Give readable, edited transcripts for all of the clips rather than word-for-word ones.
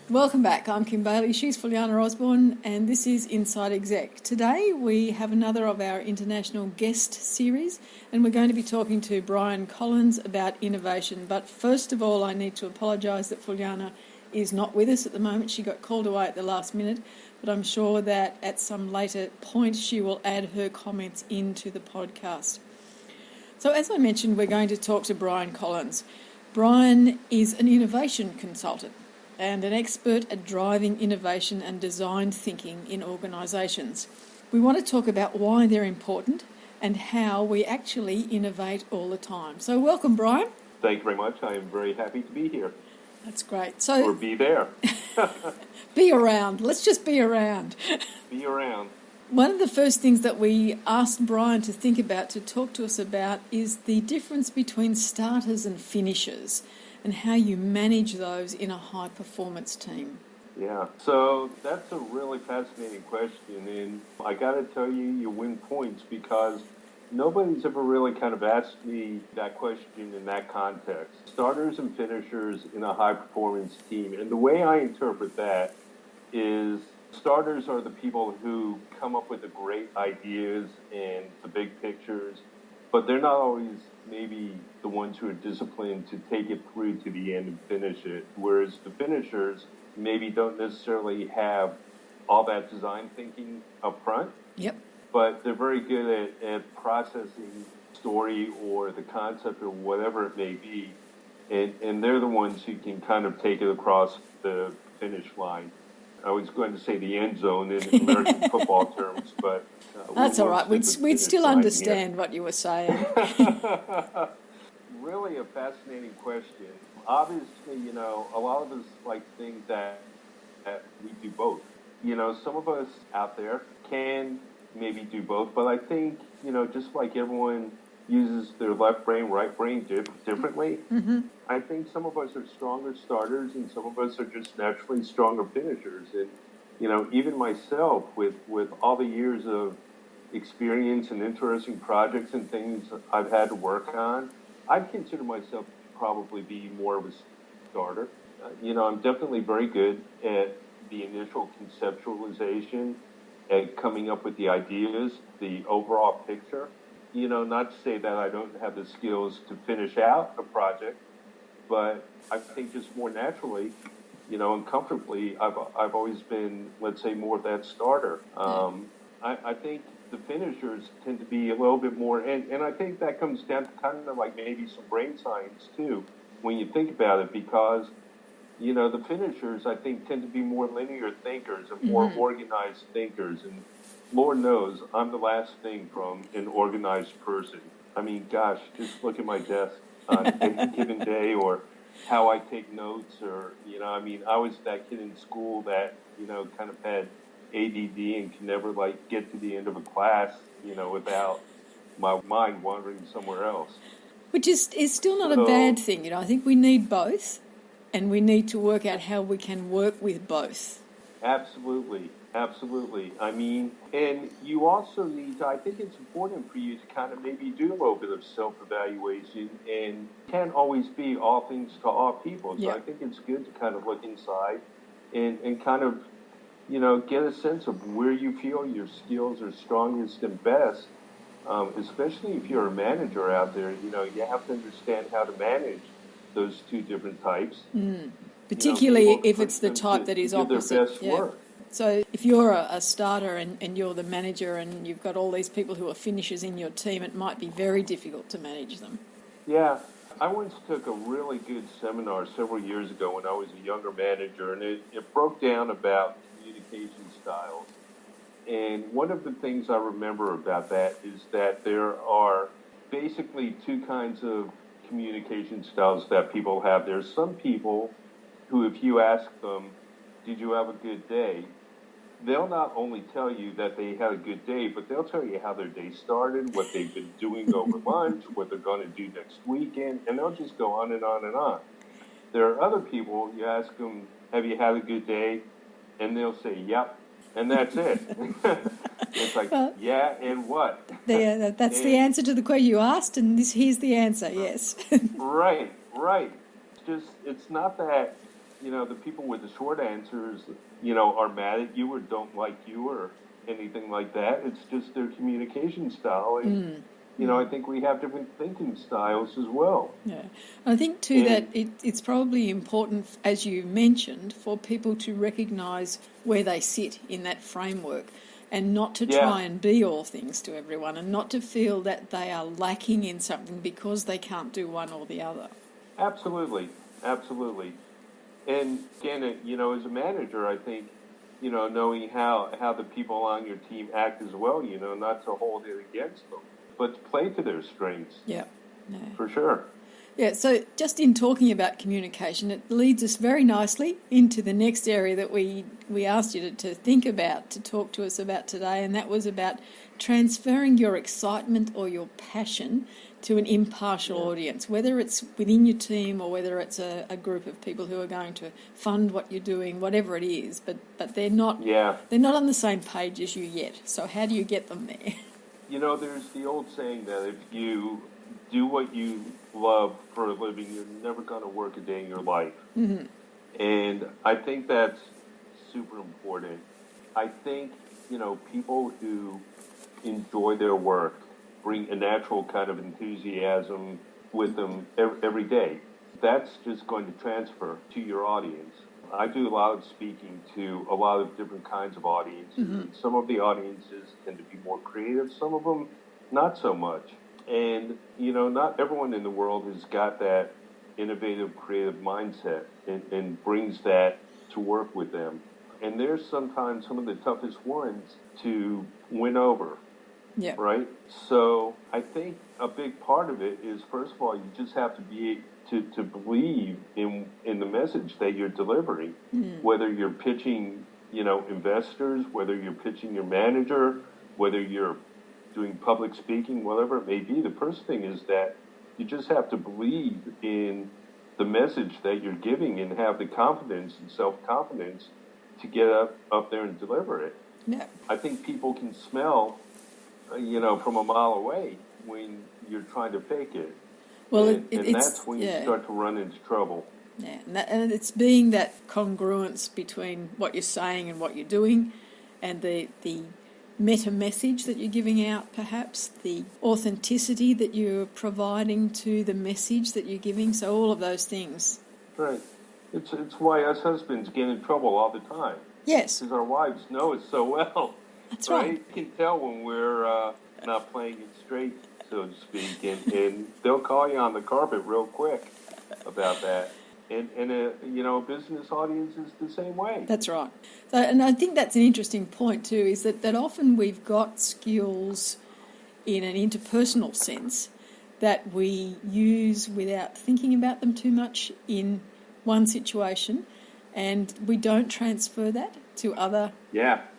Welcome back. I'm Kim Bailey. She's Fuliana Osborne, and this is Inside Exec. Today we have another of our international guest series, and we're going to be talking to Brian Collins about innovation. But first of all, I need to apologise that Fuliana is not with us at the moment. She got called away at the last minute, but I'm sure that at some later point she will add her comments into the podcast. So as I mentioned, we're going to talk to Brian Collins. Brian is an innovation consultant and an expert at driving innovation and design thinking in organisations. We want to talk about why they're important and how we actually innovate all the time. So welcome, Brian. Thank you very much. I am very happy to be here. That's great. So or be there. Be around. Let's just be around. Be around. One of the first things that we asked Brian to think about, to talk to us about, is the difference between starters and finishers and how you manage those in a high-performance team. Yeah, so that's a really fascinating question, and I got to tell you, you win points because nobody's ever really kind of asked me that question in that context. Starters and finishers in a high-performance team, and the way I interpret that is starters are the people who come up with the great ideas and the big pictures, but they're not always maybe the ones who are disciplined to take it through to the end and finish it, whereas the finishers maybe don't necessarily have all that design thinking up front. Yep. But they're very good at processing story or the concept or whatever it may be, and they're the ones who can kind of take it across the finish line. I was going to say the end zone in American football terms, but that's all right. We'd still understand what you were saying. Really a fascinating question. Obviously, a lot of us like to think that we do both. Some of us out there can maybe do both, but I think, just like everyone uses their left brain, right brain differently, Mm-hmm. I think some of us are stronger starters and some of us are just naturally stronger finishers. And, even myself with all the years of experience and interesting projects and things I've had to work on, I'd consider myself to probably be more of a starter. I'm definitely very good at the initial conceptualization and coming up with the ideas, the overall picture. Not to say that I don't have the skills to finish out a project, but I think just more naturally, and comfortably, I've always been, let's say, more of that starter. I think the finishers tend to be a little bit more, and I think that comes down to kind of like maybe some brain science too, when you think about it, because, the finishers, I think, tend to be more linear thinkers and more organized thinkers, and Lord knows I'm the last thing from an organized person. I mean, gosh, just look at my desk on any given day or how I take notes or, I was that kid in school that, kind of had ADD and could never, get to the end of a class, without my mind wandering somewhere else. Which is still not a bad thing. I think we need both, and we need to work out how we can work with both. Absolutely. And you also need to, I think it's important for you to kind of maybe do a little bit of self-evaluation, and can't always be all things to all people. So I think it's good to kind of look inside and kind of, get a sense of where you feel your skills are strongest and best, especially if you're a manager out there. You have to understand how to manage those two different types. Particularly if it's the type that is opposite. Their best work. So if you're a starter and you're the manager and you've got all these people who are finishers in your team, it might be very difficult to manage them. Yeah. I once took a really good seminar several years ago when I was a younger manager, and it broke down about communication styles. And one of the things I remember about that is that there are basically two kinds of communication styles that people have. There's some people who, if you ask them, did you have a good day? They'll not only tell you that they had a good day, but they'll tell you how their day started, what they've been doing over lunch, what they're going to do next weekend, and they'll just go on and on and on. There are other people, you ask them, have you had a good day? And they'll say, yep, and that's it. It's like, yeah, and what? That's the answer to the question you asked, and here's the answer, yes. Right. It's not that the people with the short answers, are mad at you or don't like you or anything like that. It's just their communication style. And, I think we have different thinking styles as well. Yeah. I think too that it's probably important, as you mentioned, for people to recognise where they sit in that framework and not to try and be all things to everyone and not to feel that they are lacking in something because they can't do one or the other. Absolutely. Absolutely. And again, as a manager, I think, knowing how the people on your team act as well, not to hold it against them, but to play to their strengths. Yeah. No. For sure. Yeah, so just in talking about communication, it leads us very nicely into the next area that we asked you to think about, to talk to us about today, and that was about transferring your excitement or your passion to an impartial audience, whether it's within your team or whether it's a group of people who are going to fund what you're doing, whatever it is, but they're not on the same page as you yet. So how do you get them there? There's the old saying that if you do what you love for a living, you're never going to work a day in your life. Mm-hmm. And I think that's super important. I think, people who enjoy their work bring a natural kind of enthusiasm with them every day. That's just going to transfer to your audience. I do a lot of speaking to a lot of different kinds of audiences. Mm-hmm. Some of the audiences tend to be more creative, some of them not so much. And, not everyone in the world has got that innovative, creative mindset and brings that to work with them. And they're sometimes some of the toughest ones to win over. Yeah. Right? So I think a big part of it is, first of all, you just have to be to believe in the message that you're delivering, whether you're pitching, investors, whether you're pitching your manager, whether you're doing public speaking, whatever it may be. The first thing is that you just have to believe in the message that you're giving and have the confidence and self-confidence to get up there and deliver it. Yeah. I think people can smell, from a mile away when you're trying to fake it. Well, and that's when you start to run into trouble. Yeah, and it's being that congruence between what you're saying and what you're doing, and the meta message that you're giving out, perhaps the authenticity that you're providing to the message that you're giving. So all of those things. Right. It's why us husbands get in trouble all the time. Yes. Because our wives know it so well. That's right. You can tell when we're not playing it straight, so to speak, and they'll call you on the carpet real quick about that. And a business audience is the same way. That's right. So, and I think that's an interesting point too, is that often we've got skills in an interpersonal sense that we use without thinking about them too much in one situation, and we don't transfer that to other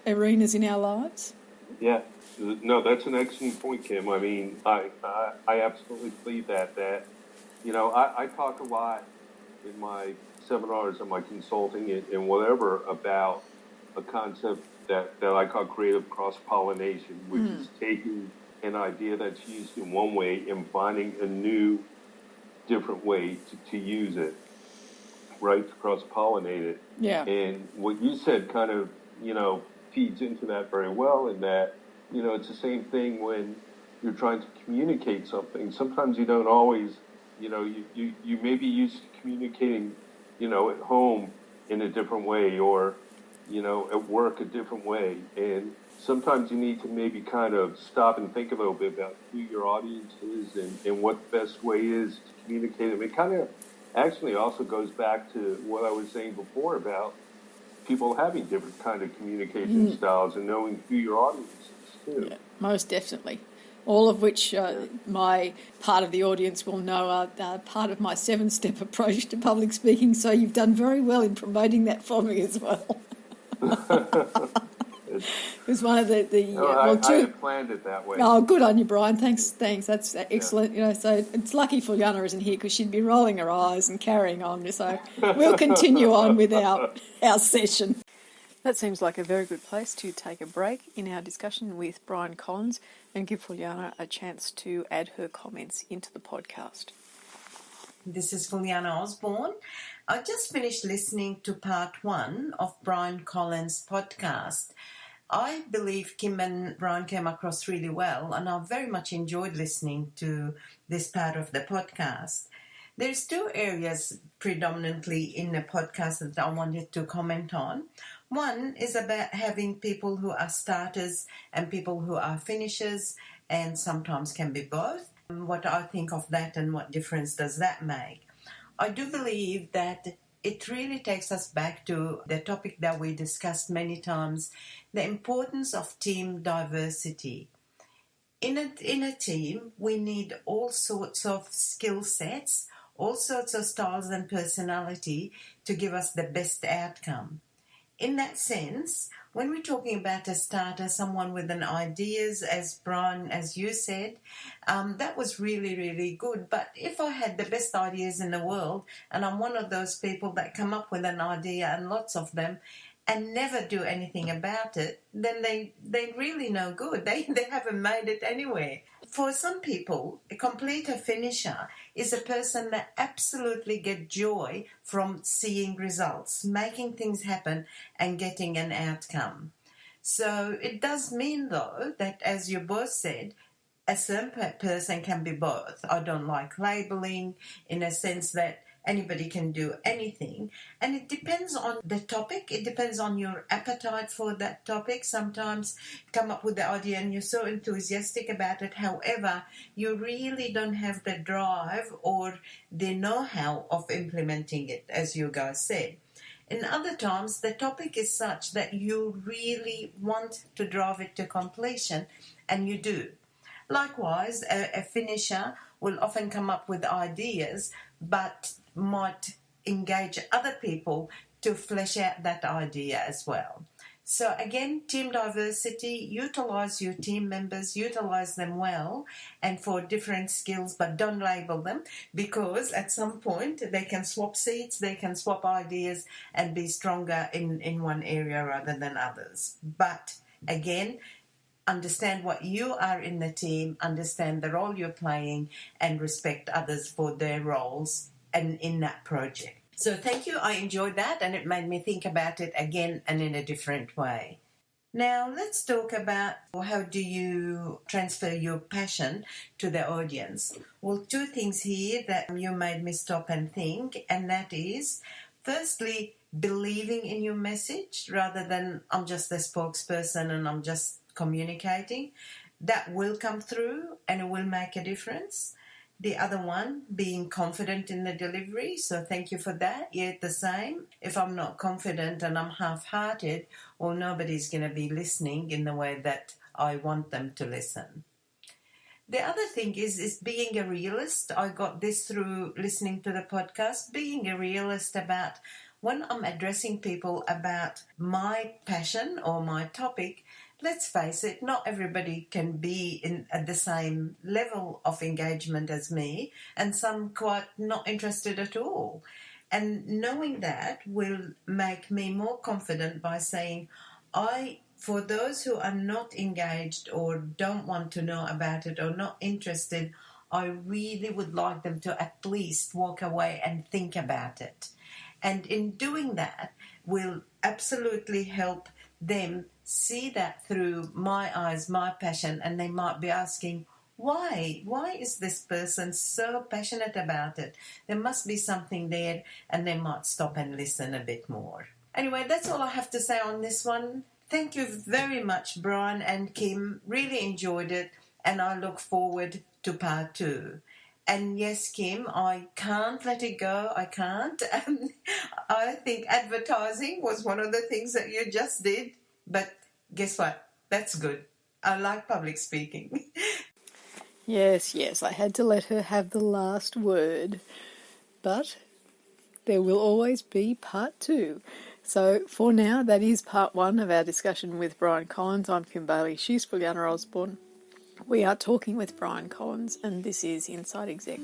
arenas in our lives. Yeah. No, that's an excellent point, Kim. I mean, I absolutely believe that I talk a lot in my seminars and my consulting and whatever about a concept that I call creative cross-pollination, which is taking an idea that's used in one way and finding a new, different way to use it, right, to cross-pollinate it. Yeah. And what you said kind of, feeds into that very well, in that, it's the same thing when you're trying to communicate something. Sometimes you don't always, you may be used to communicating, at home in a different way, or, at work a different way. And sometimes you need to maybe kind of stop and think a little bit about who your audience is and what the best way is to communicate them. It kind of actually also goes back to what I was saying before about people having different kind of communication styles and knowing who your audience is too. Yeah, most definitely. All of which my part of the audience will know are part of my 7-step approach to public speaking, so you've done very well in promoting that for me as well. It was one of I had planned it that way. Oh, good on you, Brian. Thanks. That's excellent. So it's lucky Fuliana isn't here, because she'd be rolling her eyes and carrying on. So we'll continue on with our session. That seems like a very good place to take a break in our discussion with Brian Collins and give Fuliana a chance to add her comments into the podcast. This is Fuliana Osborne. I just finished listening to part 1 of Brian Collins' podcast. I believe Kim and Brian came across really well, and I very much enjoyed listening to this part of the podcast. There's 2 areas predominantly in the podcast that I wanted to comment on. One is about having people who are starters and people who are finishers, and sometimes can be both. What I think of that and what difference does that make? I do believe that it really takes us back to the topic that we discussed many times, the importance of team diversity. In a team, we need all sorts of skill sets, all sorts of styles and personality to give us the best outcome. In that sense, when we're talking about a starter, someone with an ideas, as Brian, as you said, that was really, really good. But if I had the best ideas in the world, and I'm one of those people that come up with an idea and lots of them, and never do anything about it, then they really no good. They haven't made it anywhere. For some people, a completer finisher is a person that absolutely get joy from seeing results, making things happen and getting an outcome. So it does mean, though, that as you both said, a certain person can be both. I don't like labeling in a sense that anybody can do anything, and it depends on the topic. It depends on your appetite for that topic. Sometimes you come up with the idea and you're so enthusiastic about it, however, you really don't have the drive or the know-how of implementing it, as you guys said. In other times, the topic is such that you really want to drive it to completion, and you do. Likewise, a finisher will often come up with ideas, but might engage other people to flesh out that idea as well. So again, team diversity, utilize your team members, utilize them well and for different skills, but don't label them, because at some point they can swap seats, they can swap ideas and be stronger in one area rather than others. But again, understand what you are in the team, understand the role you're playing, and respect others for their roles and in that project. So thank you. I enjoyed that, and it made me think about it again and in a different way. Now let's talk about how do you transfer your passion to the audience. Well, 2 things here that you made me stop and think, and that is, firstly, believing in your message rather than I'm just the spokesperson and I'm just communicating. That will come through and it will make a difference. The other one, being confident in the delivery. So thank you for that. Yet the same. If I'm not confident and I'm half-hearted, well, nobody's going to be listening in the way that I want them to listen. The other thing is being a realist. I got this through listening to the podcast. Being a realist about when I'm addressing people about my passion or my topic, let's face it, not everybody can be at the same level of engagement as me, and some quite not interested at all. And knowing that will make me more confident by saying, for those who are not engaged or don't want to know about it or not interested, I really would like them to at least walk away and think about it. And in doing that will absolutely help them see that through my eyes, my passion, and they might be asking, why? Why is this person so passionate about it? There must be something there, and they might stop and listen a bit more. Anyway, that's all I have to say on this one. Thank you very much, Brian and Kim. Really enjoyed it, and I look forward to part 2. And yes, Kim, I can't let it go. I can't. I think advertising was one of the things that you just did. But guess what? That's good. I like public speaking. Yes, I had to let her have the last word. But there will always be part 2. So for now, that is part 1 of our discussion with Brian Collins. I'm Kim Bailey. She's Fuliana Osborne. We are talking with Brian Collins, and this is Inside Exec.